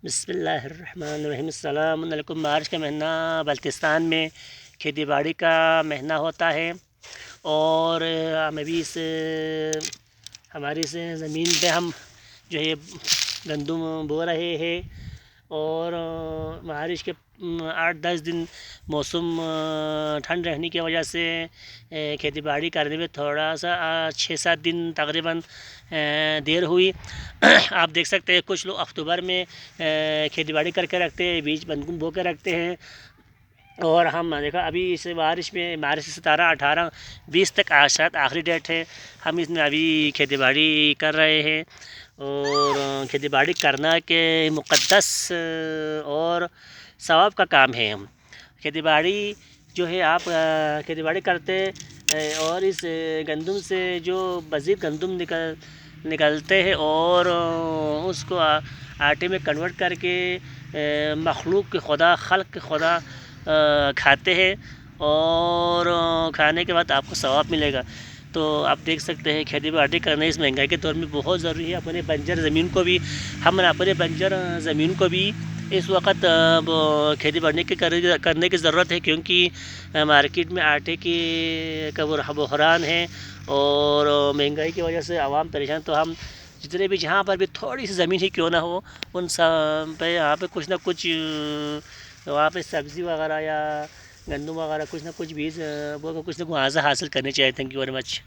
بسم اللہ الرحمن الرحیم۔ السلام علیکم۔ مارچ کا مہینہ بلتستان میں کھیتی باڑی کا مہینہ ہوتا ہے، اور ہم ابھی ہماری زمین پہ ہم جو ہے گندم بو رہے ہیں، اور بارش کے 8-10 دن موسم ٹھنڈ رہنے کی وجہ سے کھیتی باڑی کرنے میں تھوڑا سا 6-7 دن تقریباً دیر ہوئی۔ آپ دیکھ سکتے ہیں کچھ لوگ اکتوبر میں کھیتی باڑی کر کے رکھتے ہیں، بیج گندم بو کے رکھتے ہیں، اور ہم دیکھا ابھی اس بارش میں مارچ سے 17-18-20 تک شاید آخری ڈیٹ ہے، ہم اس میں ابھی کھیتی باڑی کر رہے ہیں۔ اور کھیتی باڑی کرنا کہ مقدس اور ثواب کا کام ہے۔ ہم کھیتی باڑی جو ہے، آپ کھیتی باڑی کرتے اور اس گندم سے جو مزید گندم نکلتے ہیں، اور اس کو آٹے میں کنورٹ کر کے مخلوق کے خدا، خلق کے خدا کھاتے ہیں، اور کھانے کے بعد آپ کو ثواب ملے گا۔ تو آپ دیکھ سکتے ہیں کھیتی باڑی کرنا اس مہنگائی کے دور میں بہت ضروری ہے۔ اپنے بنجر زمین کو بھی اپنے بنجر زمین کو بھی اس وقت کھیتی باڑی کرنے کی ضرورت ہے، کیونکہ مارکیٹ میں آٹے کی بحران ہے، اور مہنگائی کی وجہ سے عوام پریشان۔ تو ہم جتنے بھی جہاں پر بھی تھوڑی سی زمین ہی کیوں نہ ہو، ان سب پہ یہاں پہ کچھ نہ کچھ وہاں پہ سبزی وغیرہ یا گندم وغیرہ کچھ نہ کچھ بیج کچھ نہ کچھ حاصل کرنی چاہیے۔ Thank you very much.